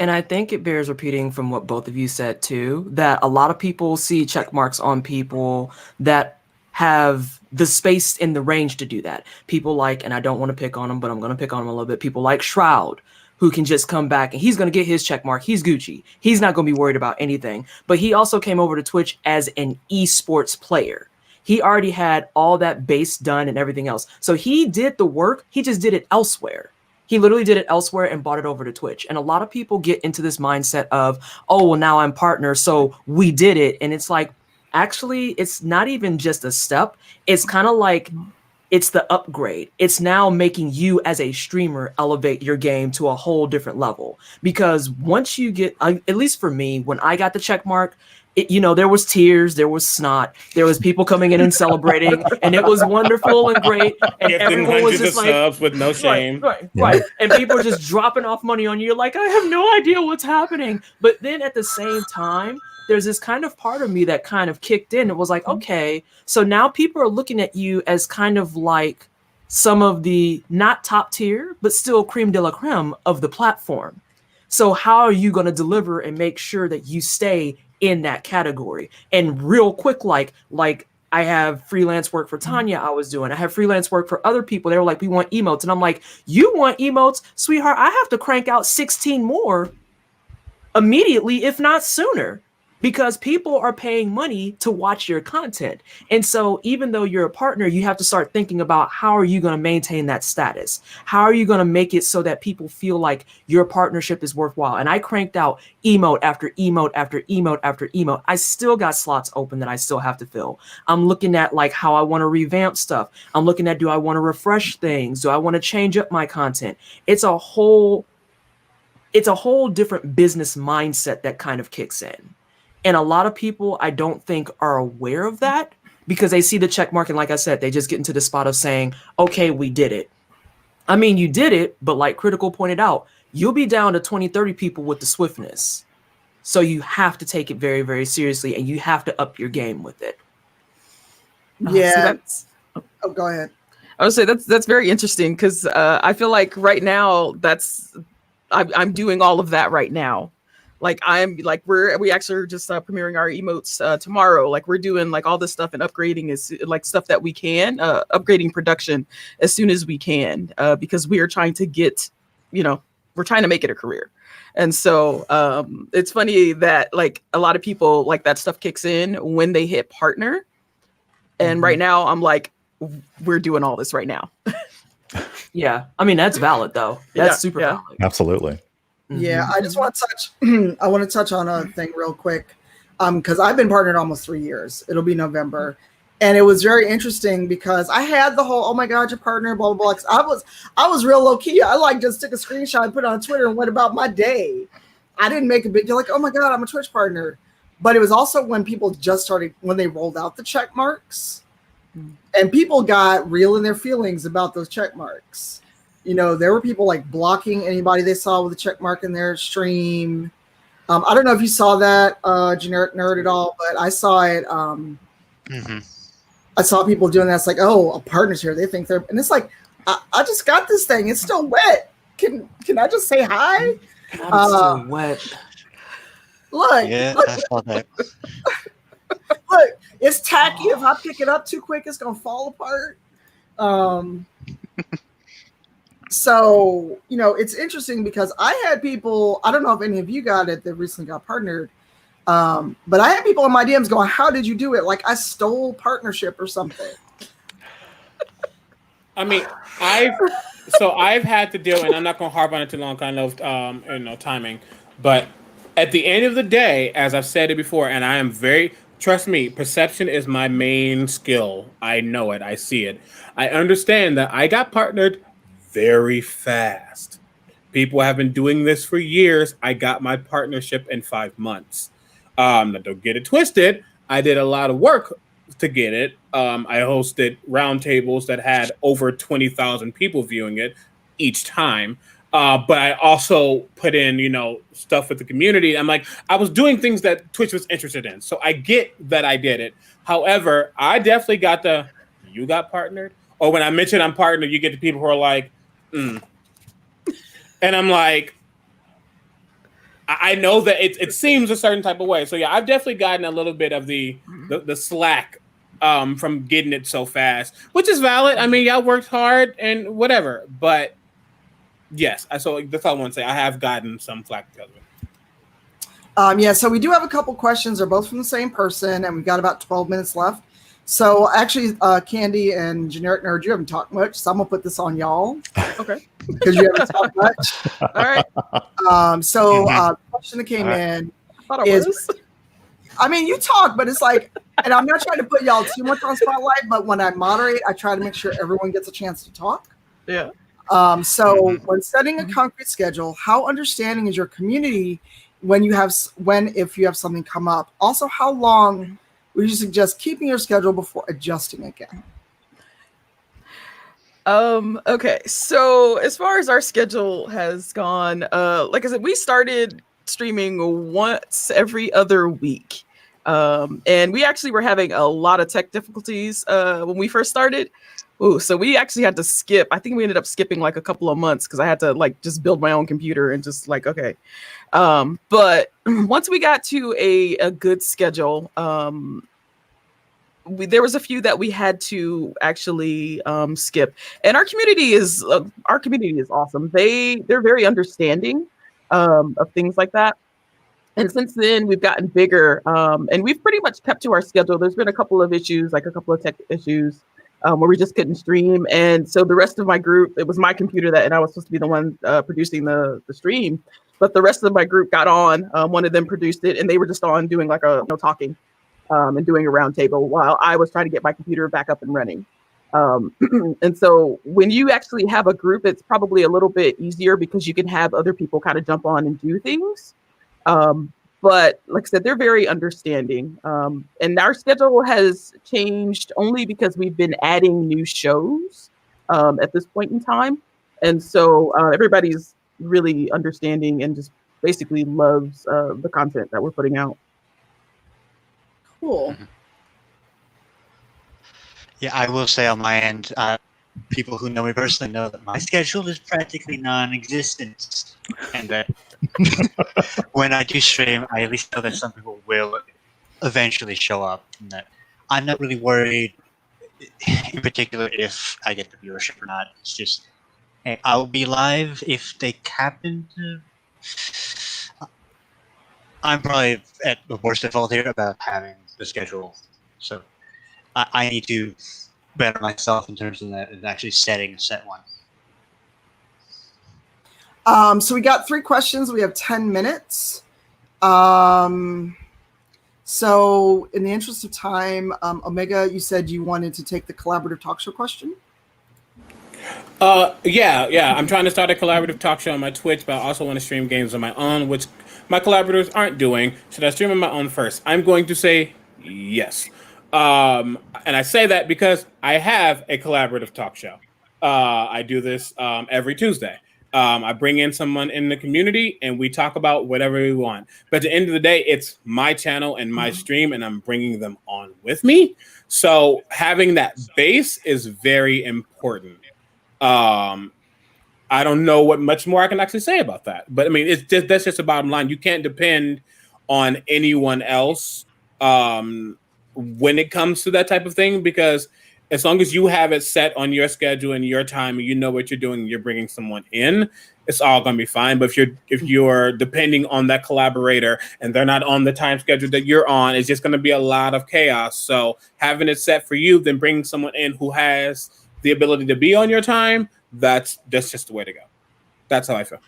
And I think it bears repeating from what both of you said too, that a lot of people see check marks on people that have the space in the range to do that. People like, and I don't want to pick on them, but I'm going to pick on them a little bit. People like Shroud, who can just come back and he's going to get his check mark. He's Gucci. He's not going to be worried about anything. But he also came over to Twitch as an esports player. He already had all that base done and everything else. So he did the work. He just did it elsewhere. He literally did it elsewhere and brought it over to Twitch. And a lot of people get into this mindset of, oh, well, now I'm partner, so we did it. And it's like, actually, it's not even just a step. It's kind of like, it's the upgrade. It's now making you as a streamer elevate your game to a whole different level. Because once you get, at least for me, when I got the check mark, there was tears, there was snot, there was people coming in and celebrating, and it was wonderful and great. And everyone was just like, subs with no shame. Right. And people were just dropping off money on you. You're like, I have no idea what's happening. But then at the same time, there's this kind of part of me that kind of kicked in. It was like, okay, so now people are looking at you as kind of like some of the not top tier, but still creme de la creme of the platform. So how are you going to deliver and make sure that you stay in that category? And real quick, like I have freelance work for Tanya I was doing. I have freelance work for other people. They were like, we want emotes. And I'm like, you want emotes? Sweetheart, I have to crank out 16 more immediately, if not sooner. because people are paying money to watch your content. And so even though you're a partner, you have to start thinking about how are you going to maintain that status? How are you going to make it so that people feel like your partnership is worthwhile? And I cranked out emote after emote after emote after emote. I still got slots open that I still have to fill. I'm looking at like how I want to revamp stuff. I'm looking at, do I want to refresh things? Do I want to change up my content? It's a whole different business mindset that kind of kicks in. And a lot of people, I don't think, are aware of that because they see the check mark. And like I said, they just get into the spot of saying, okay, we did it. I mean, you did it, but like Critical pointed out, you'll be down to 20, 30 people with the swiftness. So you have to take it very, very seriously and you have to up your game with it. Yeah. Oh, go ahead. I would say that's very interesting because I feel like right now I'm doing all of that right now. Like we actually are just premiering our emotes tomorrow. Like we're doing like all this stuff and upgrading is like stuff that we can upgrading production as soon as we can because we are trying to get, we're trying to make it a career. And so it's funny that like a lot of people like that stuff kicks in when they hit partner. And right now I'm like, we're doing all this right now. Yeah. I mean, that's valid though. That's super valid. Absolutely. Yeah, I just want to touch. I want to touch on a thing real quick, because I've been partnered almost 3 years. It'll be November, and it was very interesting because I had the whole, oh my God, your partner, blah blah blah. I was real low key. I like just took a screenshot, put it on Twitter, and went about my day. I didn't make a big deal like, oh my God, I'm a Twitch partner. But it was also when people just started when they rolled out the check marks, and people got real in their feelings about those check marks. There were people like blocking anybody they saw with a check mark in their stream. I don't know if you saw that, GenericNerd at all, but I saw it. I saw people doing that. It's like, oh, a partner's here. They think they're, and it's like, I just got this thing. It's still wet. Can I just say hi? It's still wet. Look, Yeah, look, I saw that. look, it's tacky. If I pick it up too quick, it's gonna fall apart. So, it's interesting because I had people, I don't know if any of you got it that recently got partnered, but I had people in my DMs going, how did you do it? Like I stole partnership or something. I mean, I've had to deal, and I'm not going to harp on it too long, kind of, timing, but at the end of the day, as I've said it before, and I am trust me, perception is my main skill. I know it. I see it. I understand that I got partnered very fast. People have been doing this for years. I got my partnership in 5 months. Don't get it twisted. I did a lot of work to get it. I hosted roundtables that had over 20,000 people viewing it each time. But I also put in, stuff with the community. I'm like, I was doing things that Twitch was interested in. So I get that I did it. However, I definitely got you got partnered. Or when I mention I'm partnered, you get the people who are like, And I'm like, I know that it seems a certain type of way. So yeah, I've definitely gotten a little bit of the slack from getting it so fast, which is valid. I mean, y'all worked hard and whatever, but yes, that's all I want to say. I have gotten some flack because of it. So we do have a couple questions. They're both from the same person, and we've got about 12 minutes left. So actually, Kandi and GenericNerd, you haven't talked much, so I'm gonna put this on y'all. Okay. Because you haven't talked much. All right. The question that came in is, I mean, you talk, but it's like, and I'm not trying to put y'all too much on spotlight, but when I moderate, I try to make sure everyone gets a chance to talk. Yeah. When setting a concrete schedule, how understanding is your community if you have something come up? Also, how long would you suggest keeping your schedule before adjusting again? Okay, so as far as our schedule has gone, like I said, we started streaming once every other week. And we actually were having a lot of tech difficulties when we first started. Ooh, so we actually had to skip. I think we ended up skipping like a couple of months because I had to like just build my own computer and just like, okay. But once we got to a good schedule, there was a few that we had to actually skip. And our community is awesome. They're very understanding of things like that. And since then, we've gotten bigger, and we've pretty much kept to our schedule. There's been a couple of issues, like a couple of tech issues, where we just couldn't stream. And so the rest of my group, it was my computer and I was supposed to be the one producing the stream. But the rest of my group got on. One of them produced it, and they were just on doing like talking and doing a roundtable while I was trying to get my computer back up and running. And so when you actually have a group, it's probably a little bit easier because you can have other people kind of jump on and do things. But like I said, they're very understanding. And our schedule has changed only because we've been adding new shows at this point in time. And so everybody's really understanding and just basically loves the content that we're putting out. Cool. Yeah, I will say on my end, people who know me personally know that my schedule is practically non-existent, and that when I do stream, I at least know that some people will eventually show up, and that I'm not really worried in particular if I get the viewership or not. It's just, hey, I'll be live if they happen to. I'm probably at the worst default here about having the schedule, so I need to better myself in terms of that and actually setting a set one. So we got 3 questions. We have 10 minutes. So in the interest of time, Omega, you said you wanted to take the collaborative talk show question? Yeah. I'm trying to start a collaborative talk show on my Twitch, but I also want to stream games on my own, which my collaborators aren't doing. Should I stream on my own first? I'm going to say yes. And I say that because I have a collaborative talk show. I do this every Tuesday. I bring in someone in the community and we talk about whatever we want. But at the end of the day, it's my channel and my stream, and I'm bringing them on with me. So having that base is very important. I don't know what much more I can actually say about that. But I mean, that's just the bottom line. You can't depend on anyone else when it comes to that type of thing, because as long as you have it set on your schedule and your time and you know what you're doing and you're bringing someone in, it's all going to be fine. But if you're depending on that collaborator and they're not on the time schedule that you're on, it's just going to be a lot of chaos. So having it set for you, then bringing someone in who has the ability to be on your time, that's just the way to go. That's how I feel.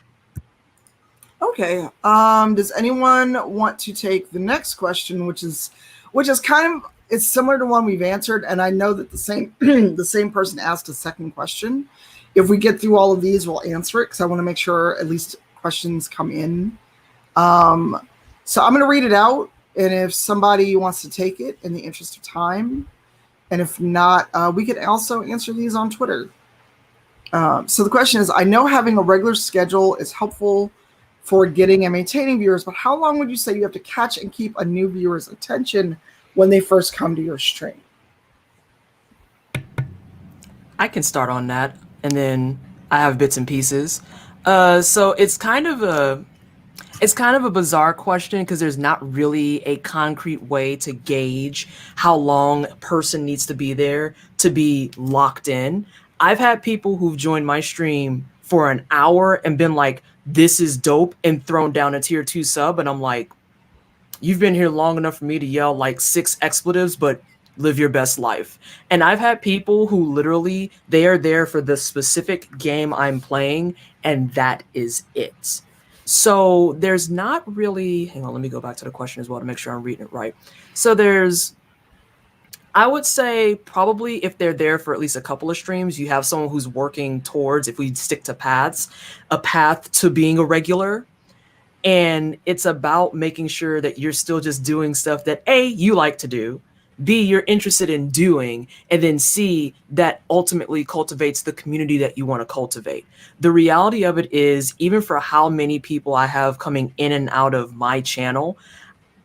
Okay. Does anyone want to take the next question, which is kind of, it's similar to one we've answered, and I know that the same person asked a second question. If we get through all of these, we'll answer it because I want to make sure at least questions come in. So I'm going to read it out, and if somebody wants to take it in the interest of time, and if not, we could also answer these on Twitter. So the question is, I know having a regular schedule is helpful for getting and maintaining viewers, but how long would you say you have to catch and keep a new viewer's attention when they first come to your stream? I can start on that, and then I have bits and pieces. So it's kind of a bizarre question because there's not really a concrete way to gauge how long a person needs to be there to be locked in. I've had people who've joined my stream for an hour and been like, this is dope, and thrown down a tier 2 sub, and I'm like, you've been here long enough for me to yell like 6 expletives, but live your best life. And I've had people who literally, they are there for the specific game I'm playing, and that is it. So there's not really, hang on, let me go back to the question as well to make sure I'm reading it right. So I would say probably if they're there for at least a couple of streams, you have someone who's working towards, if we stick to paths, a path to being a regular. And it's about making sure that you're still just doing stuff that A, you like to do, B, you're interested in doing, and then C, that ultimately cultivates the community that you want to cultivate. The reality of it is, even for how many people I have coming in and out of my channel,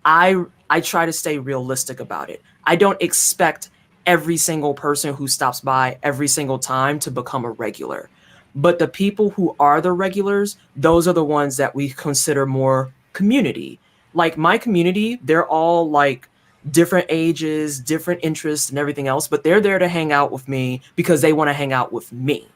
I try to stay realistic about it. I don't expect every single person who stops by every single time to become a regular. But the people who are the regulars, those are the ones that we consider more community. Like my community, they're all like different ages, different interests and everything else, but they're there to hang out with me because they want to hang out with me.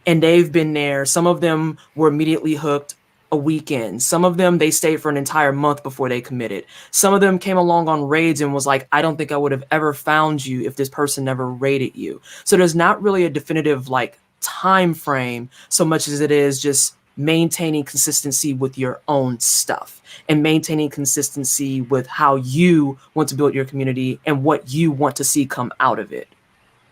And they've been there. Some of them were immediately hooked a weekend. Some of them, they stayed for an entire month before they committed. Some of them came along on raids and was like, I don't think I would have ever found you if this person never raided you. So there's not really a definitive like time frame so much as it is just maintaining consistency with your own stuff and maintaining consistency with how you want to build your community and what you want to see come out of it,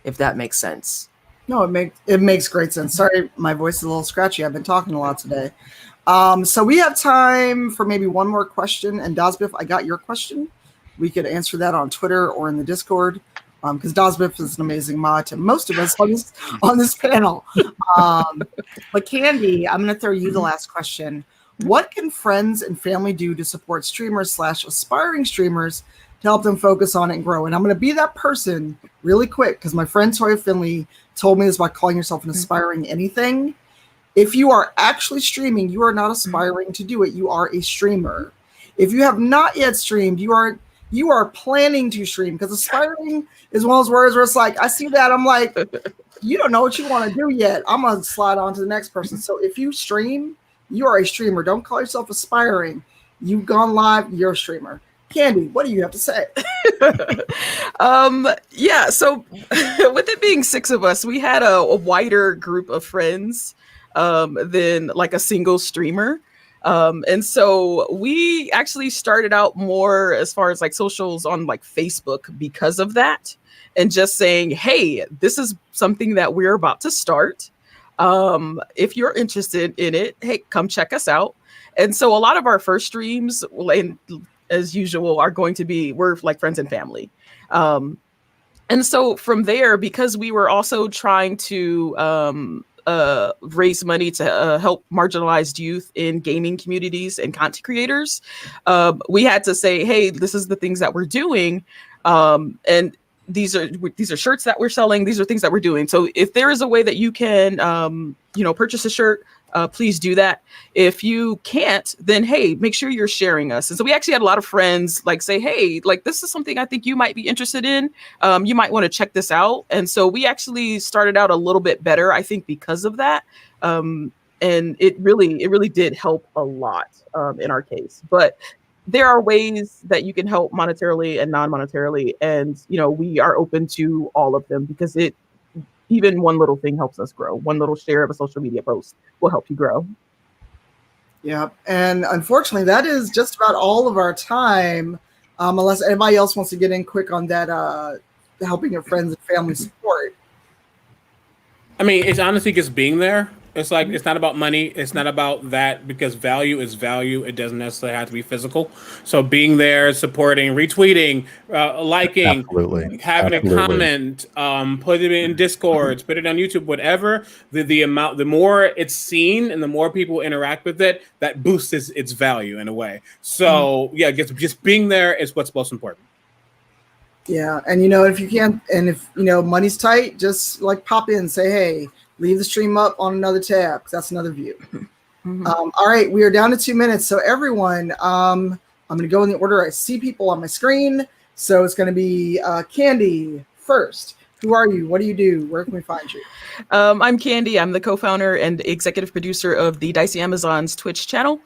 if that makes sense. No, it makes great sense. Sorry, my voice is a little scratchy. I've been talking a lot today. So we have time for maybe one more question. And Dazbiff, I got your question. We could answer that on Twitter or in the Discord, because Dazbiff is an amazing mod to most of us on this panel. But Kandi, I'm going to throw you the last question. What can friends and family do to support streamers / aspiring streamers to help them focus on it and grow? And I'm going to be that person really quick, because my friend Toya Finley told me this about calling yourself an aspiring anything. If you are actually streaming, you are not aspiring to do it. You are a streamer. If you have not yet streamed, you are planning to stream, because aspiring is one of those words where it's like, I see that, I'm like, you don't know what you want to do yet. I'm going to slide on to the next person. So if you stream, you are a streamer. Don't call yourself aspiring. You've gone live, you're a streamer. Kandi, what do you have to say? Yeah, so with it being 6 of us, we had a wider group of friends than like a single streamer. And so we actually started out more as far as like socials on like Facebook because of that, and just saying, hey, this is something that we're about to start. If you're interested in it, hey, come check us out. And so a lot of our first streams, as usual, are going to be, we're like friends and family. And so from there, because we were also trying to raise money to help marginalized youth in gaming communities and content creators, we had to say, hey, this is the things that we're doing. And these are shirts that we're selling. These are things that we're doing. So if there is a way that you can, purchase a shirt, please do that. If you can't, then hey, make sure you're sharing us. And so we actually had a lot of friends like say, hey, like this is something I think you might be interested in. You might want to check this out. And so we actually started out a little bit better, I think, because of that. And it really did help a lot in our case. But there are ways that you can help monetarily and non-monetarily. And, we are open to all of them, because even one little thing helps us grow. One little share of a social media post will help you grow. Yeah. And unfortunately, that is just about all of our time. Unless anybody else wants to get in quick on that, helping your friends and family support. I mean, it's honestly just being there. It's like, it's not about money. It's not about that, because value is value. It doesn't necessarily have to be physical. So being there, supporting, retweeting, liking, Absolutely. having a comment, put it in Discords, put it on YouTube, whatever. The more it's seen and the more people interact with it, that boosts its value in a way. So yeah, just being there is what's most important. Yeah. And if you can't, and if money's tight, just like pop in, say, hey, leave the stream up on another tab, because that's another view. All right, we are down to 2 minutes. So everyone, I'm going to go in the order I see people on my screen. So it's going to be Kandi first. Who are you? What do you do? Where can we find you? I'm Kandi. I'm the co-founder and executive producer of the Dicey Amazons Twitch channel.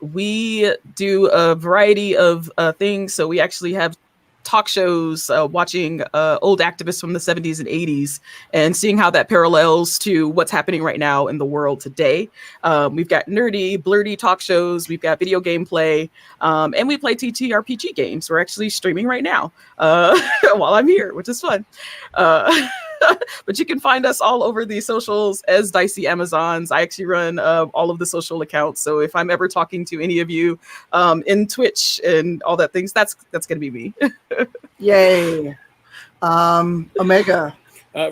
We do a variety of things. So we actually have talk shows, watching old activists from the 70s and 80s and seeing how that parallels to what's happening right now in the world today. We've got nerdy, blurty talk shows. We've got video gameplay, and we play TTRPG games. We're actually streaming right now while I'm here, which is fun. But you can find us all over the socials as Dicey Amazons. I actually run all of the social accounts. So if I'm ever talking to any of you in Twitch and all that things, that's going to be me. Yay. Omega.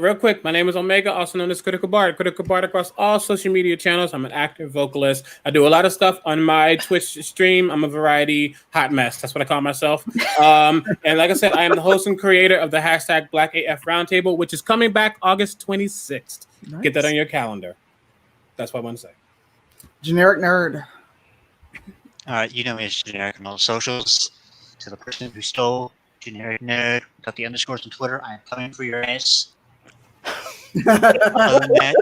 Real quick, my name is Omega, also known as Critical Bard. Critical Bard across all social media channels. I'm an active vocalist. I do a lot of stuff on my Twitch stream. I'm a variety hot mess. That's what I call myself. And like I said, I am the host and creator of the hashtag BlackAF Roundtable, which is coming back August 26th. Nice. Get that on your calendar. That's what I want to say. GenericNerd. You know me as Generic on all socials. To the person who stole GenericNerd without the underscores on Twitter, I am coming for your ass. Other than that,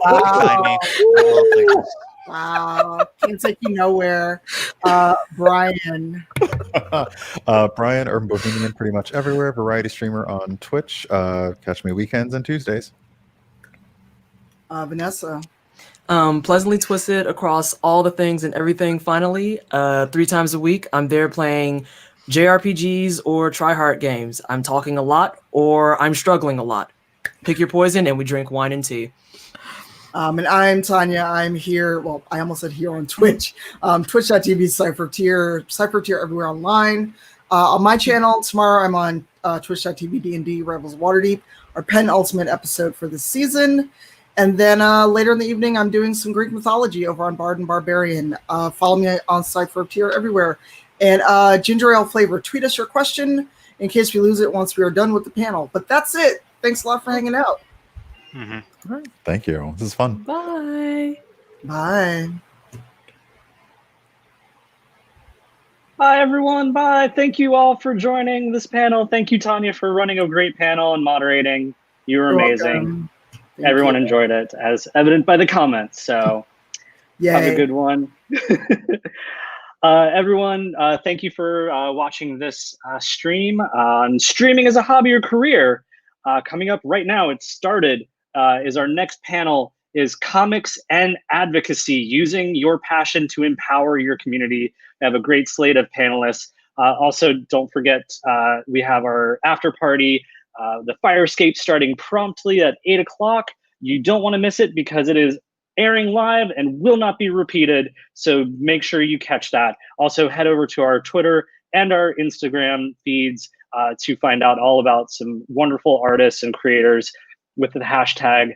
find me. Wow, can't take you nowhere. Brian. Brian, Urban Bohemian, pretty much everywhere. Variety streamer on Twitch. Catch me weekends and Tuesdays. Vanessa. Pleasantly Twisted across all the things and everything. Finally, 3 times a week, I'm there playing JRPGs or try-hard games. I'm talking a lot or I'm struggling a lot. Pick your poison, and we drink wine and tea. And I'm Tanya. I'm here. Well, I almost said here on Twitch. Twitch.tv Cypher Tier everywhere online. On my channel tomorrow, I'm on Twitch.tv D&D Rebels Waterdeep, our penultimate episode for this season. And then later in the evening, I'm doing some Greek mythology over on Bard and Barbarian. Follow me on Cypher Tier everywhere. And ginger ale flavor. Tweet us your question in case we lose it once we are done with the panel. But that's it. Thanks a lot for hanging out. All right. Thank you. This is fun. Bye. Bye. Bye, everyone. Bye. Thank you all for joining this panel. Thank you, Tanya, for running a great panel and moderating. You were amazing. Everyone enjoyed it, as evident by the comments. So have a good one. Everyone, thank you for watching this stream. Streaming as a hobby or career. Coming up right now, it started, is our next panel is comics and advocacy, using your passion to empower your community. We have a great slate of panelists. Also, don't forget, we have our after party, the fire escape starting promptly at 8 o'clock. You don't want to miss it because it is airing live and will not be repeated. So make sure you catch that. Also, head over to our Twitter and our Instagram feeds to find out all about some wonderful artists and creators with the hashtag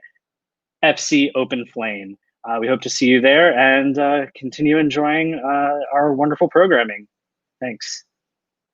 FCOpenFlame. We hope to see you there and continue enjoying our wonderful programming. Thanks.